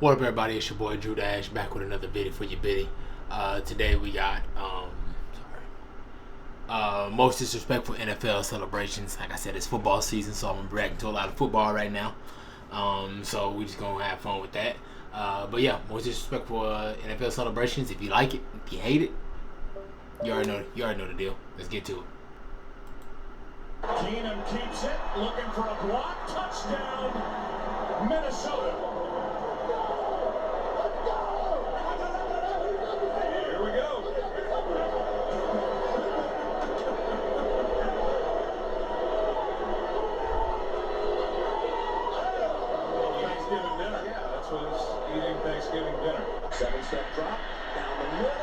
What up, everybody? It's your boy Drew Dash back with another video for your biddy. Today we got most disrespectful NFL celebrations. Like I said, it's football season, so I'm reacting to a lot of football right now. So we just gonna have fun with that. But yeah, most disrespectful NFL celebrations. If you like it, if you hate it, you already know the deal. Let's get to it. Keenum keeps it, looking for a block. Touchdown, Minnesota. Here we go. Thanksgiving dinner. Yeah, that's what it's eating Thanksgiving dinner. 7-step drop, down the middle,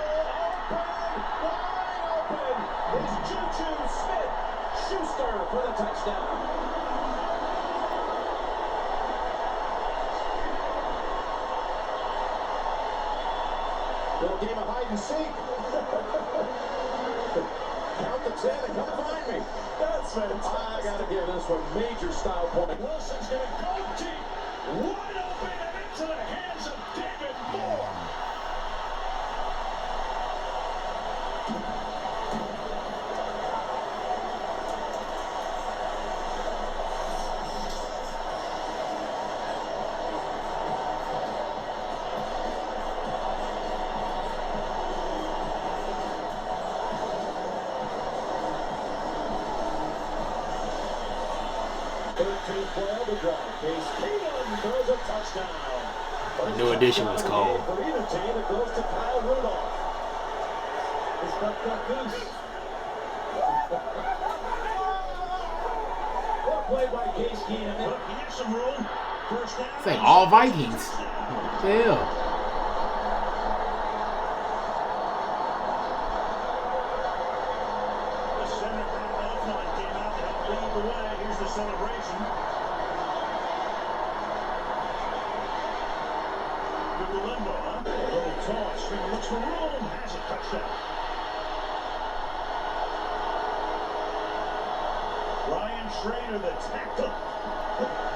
wide open. It's Juju Smith-Schuster for the touchdown. Little game of hide and seek. Count the 10 and come find me. That's fantastic. I got to give this one major style point. Wilson's going to go deep. Wide open and into the hands of David Moore. The new edition was cold. It's like all Vikings. What the hell? Here's the celebration. Good to Limbo, huh? A little toss. Stringer looks for room. Has a touchdown. Ryan Schrader, the tackle.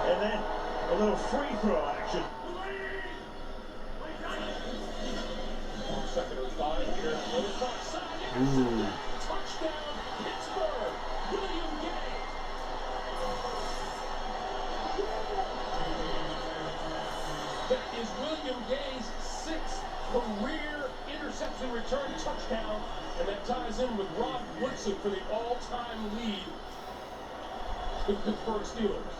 And then a little free throw action. Second and 5 here. Ooh. Touchdown, Pittsburgh. William Gay. That is William Gay's 6th career interception return touchdown, and that ties in with Rod Woodson for the all-time lead with Pittsburgh Steelers.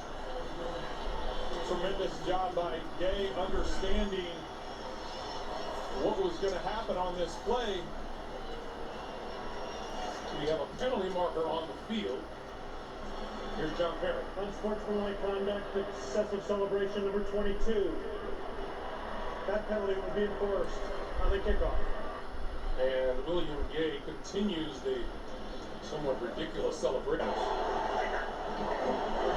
Tremendous job by Gay understanding what was going to happen on this play. We have a penalty marker on the field. Here's John Perry. Unsportsmanlike conduct, excessive celebration number 22. That penalty will be enforced on the kickoff. And William Gay continues the somewhat ridiculous celebration.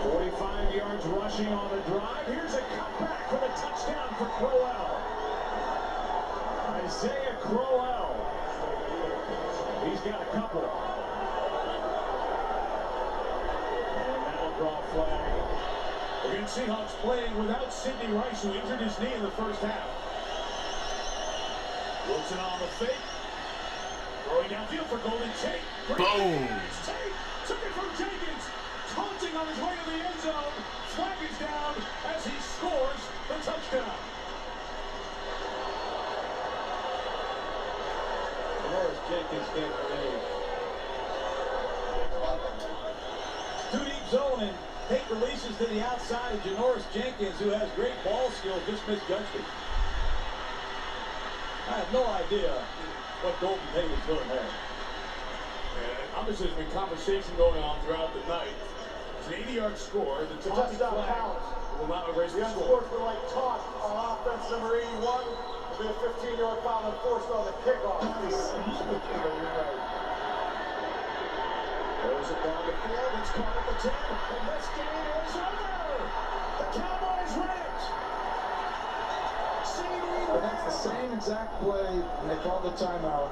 45 yards rushing on the drive. Here's a cutback for the touchdown for Crowell. Isaiah Crowell. He's got a couple. And that'll draw a flag. Again, Seahawks playing without Sidney Rice, who injured his knee in the first half. Wilson on the fake. Throwing downfield for Golden Tate. Boom. Tate took it from Jenkins. Taunting on his way to the end zone. Flag is down as he scores the touchdown. Janoris Jenkins can't believe. Two deep zone and Tate releases to the outside of Janoris Jenkins, who has great ball skills, just misjudged it. I have no idea what Golden Tate is doing there. And obviously there's been conversation going on throughout the night. It's an 80-yard score. The touchdown flag will not erase the score. Unsportsmanlike taunt on offense number 81. Will be a 15-yard foul enforced on the kickoff. Throws it down the field. It's caught at the 10. And this game is over. The Cowboys win it. But that's the same exact play when they called the timeout,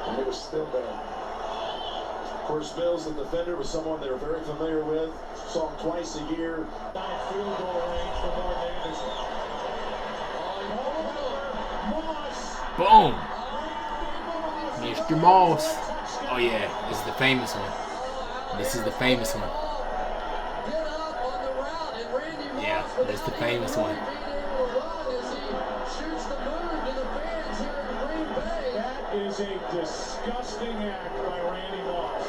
and it was still there. Of course, Mills, the defender, was someone they were very familiar with. Saw him twice a year. Field goal range for Morgan Anderson. Boom. Mr. Moss. Oh yeah, this is the famous one. This is the famous one. Yeah, that's the famous one. That is a disgusting act by Randy Moss.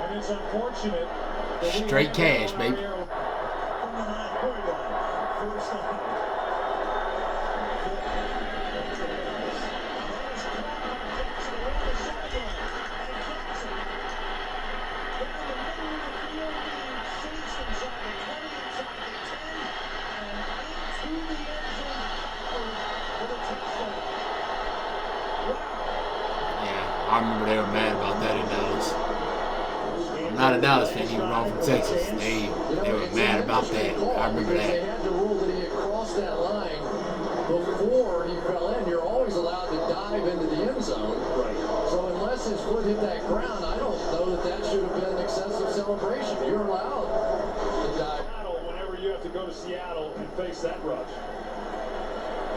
And it's unfortunate. Straight cash, baby. I remember they were mad about that in Dallas. I'm not a Dallas fan, even though I'm from Texas. They were mad about that. I remember that. They had the rule that he had crossed that line before he fell in. You're always allowed to dive into the end zone. So unless his foot hit that ground, I don't know that should have been an excessive celebration. You're allowed to dive. Whenever you have to go to Seattle and face that rush.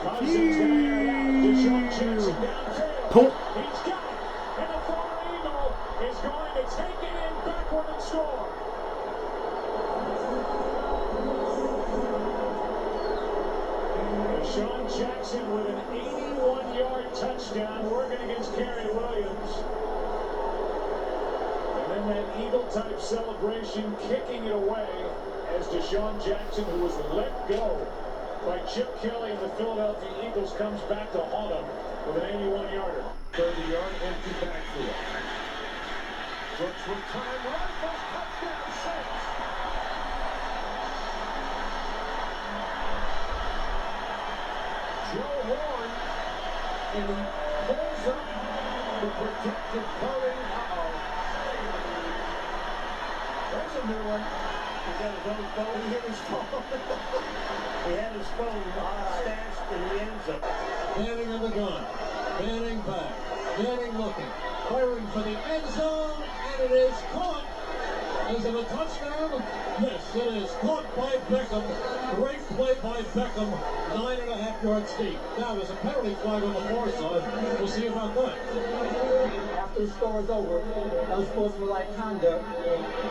Cousins gonna air it out. Deshaun Jackson downfield. Pump. He's got it. And the former Eagle is going to take it in backward and score. Deshaun Jackson with an 81-yard touchdown working against Kerry Williams. And then that Eagle-type celebration kicking it away as Deshaun Jackson, who was let go by Chip Kelly and the Philadelphia Eagles, comes back to haunt him with an 81-yarder. 30-yard empty backfield. Brooks with time, rifles, touchdown, Saints. Joe Horn, and he pulls up the protected Curry. There's a new one. Is that his own phone? He hit his phone. He had his phone stashed in the end zone. Manning in the gun. Manning back. Manning looking. Firing for the end zone. And it is caught. Is it a touchdown? Yes, it is. Caught by Beckham. Great play by Beckham. 9.5 yards deep. Now there's a penalty flag on the far side. We'll see about that. After the score is over, unsportsmanlike conduct.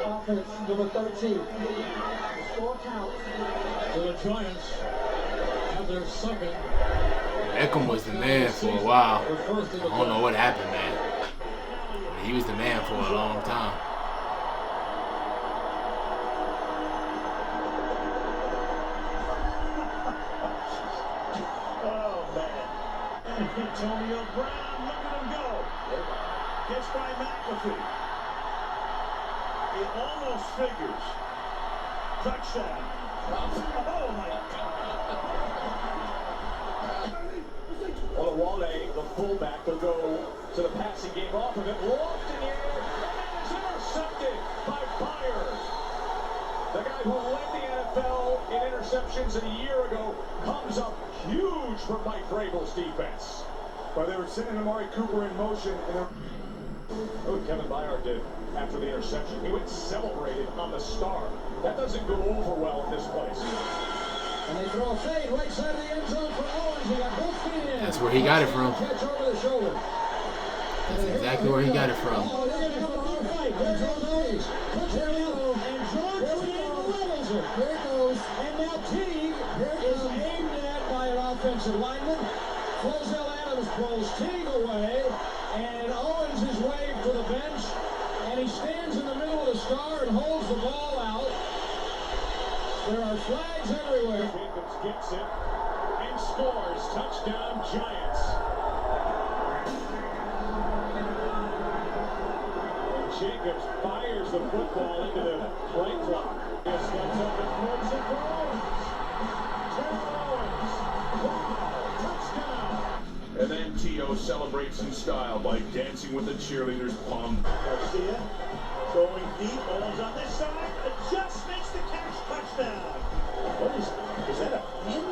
Offense number 13. The score counts. So the Giants have their second. Beckham was the man for a while. The first in I the don't know what happened, man. He was the man for a long time. Oh, man. Antonio Brown, look at him go. Gets by McAfee. It almost figures. Touchdown. Oh, my God. Olawale, the fullback, will go to the passing game off of it. Loft in the air. And it's intercepted by Byers. The guy who led the NFL in interceptions a year ago comes up huge for Mike Vrabel's defense. Well, they were sending Amari Cooper in motion, and what Kevin Byard did after the interception. He went and celebrated on the star. That doesn't go over well in this place. And they throw a fade right side of the end zone for Owens. He got both feet in. That's where he got it from. Catch over the shoulder. That's exactly where he got it from. Oh, they're going to come on fight. There's Owens. Touchdown yellow. And George Teague levels it. Here it goes. And now Teague is aimed at by an offensive lineman. Flozell Adams pulls Teague away. And Owens is waved to the bench. And he stands in the middle of the star and holds the ball out. There are flags everywhere. Jacobs gets it and scores. Touchdown, Giants. And Jacobs fires the football into the play clock. He steps up and throws it for Owens. Terrell Owens. Wow, touchdown. And then T.O. celebrates in style by dancing with the cheerleaders' palm. Garcia going deep. Owens on this side. Just makes the catch. Touchdown. What is that a pin?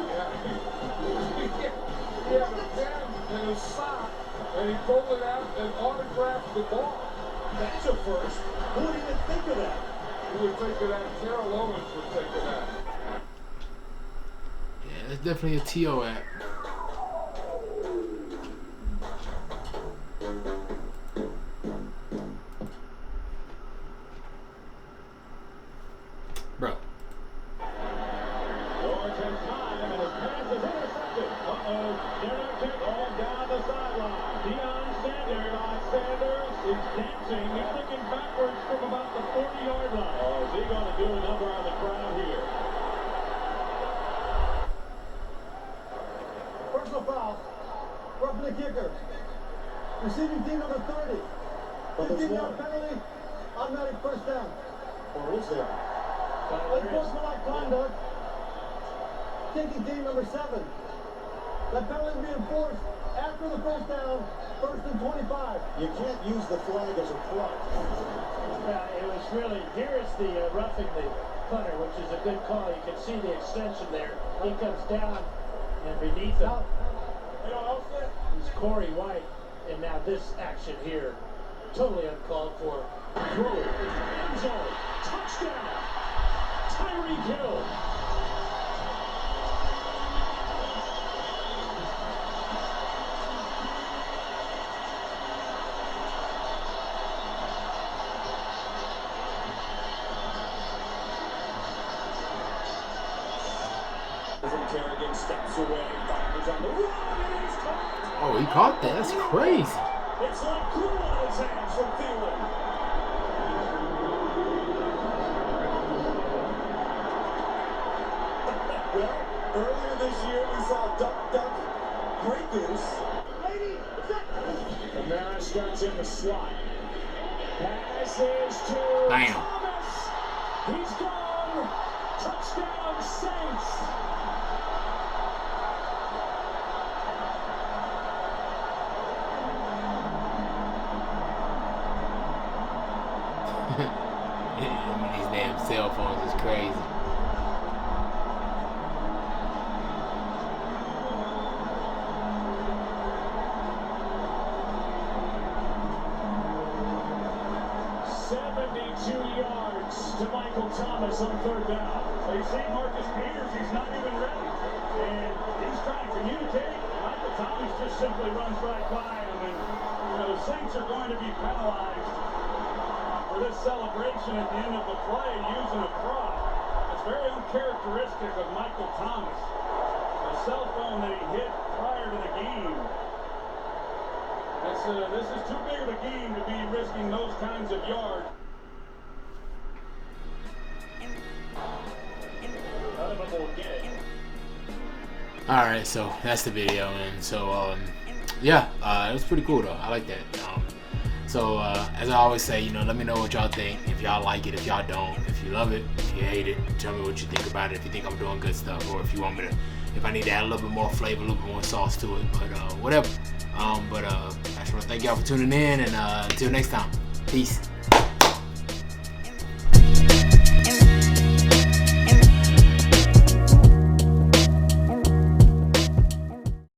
He had a pen in his sock, and he pulled it out and autographed the ball. That's a first. Who would even think of that? Who would think of that? Terrell Owens would think of that. Yeah, that's definitely a T.O. app. They're not getting all down the sideline. Deion Sanders is dancing. He's looking backwards from about the 40-yard line. Oh, is he going to do a number on the crowd here? Personal foul. Roughing the kicker. Receiving team number 30. 15-yard penalty. Automatic first down. Or is there? Unsportsmanlike conduct. Kicking team number 7. That penalty will be enforced after the first down, 1st and 25. You can't use the flag as a plot. It was really, here's the roughing the punter, which is a good call. You can see the extension there. He comes down, and beneath him is Corey White. And now this action here, totally uncalled for. Throw it. End zone. Touchdown. Tyreek Hill. Kerrigan steps away, fires on the run, and he's caught. Oh, he caught that. That's crazy. It's like glue on his hands from Thielen. Well, earlier this year we saw duck break-ins. Kamara starts in the slot. Passes to Thomas. He's gone. Touchdown, Saints. These damn cell phones is crazy. To Michael Thomas on 3rd down. They see Marcus Peters, he's not even ready. And he's trying to communicate. Michael Thomas just simply runs right by him. And, the Saints are going to be penalized for this celebration at the end of the play using a prop. It's very uncharacteristic of Michael Thomas. A cell phone that he hit prior to the game. This is too big of a game to be risking those kinds of yards. Alright, so that's the video, and so yeah, it was pretty cool though. I like that. As I always say, let me know what y'all think. If y'all like it, if y'all don't, if you love it, if you hate it, tell me what you think about it. If you think I'm doing good stuff, or if you want me to, if I need to add a little bit more flavor, a little bit more sauce to it, but whatever. I just want to thank y'all for tuning in, and until next time, peace.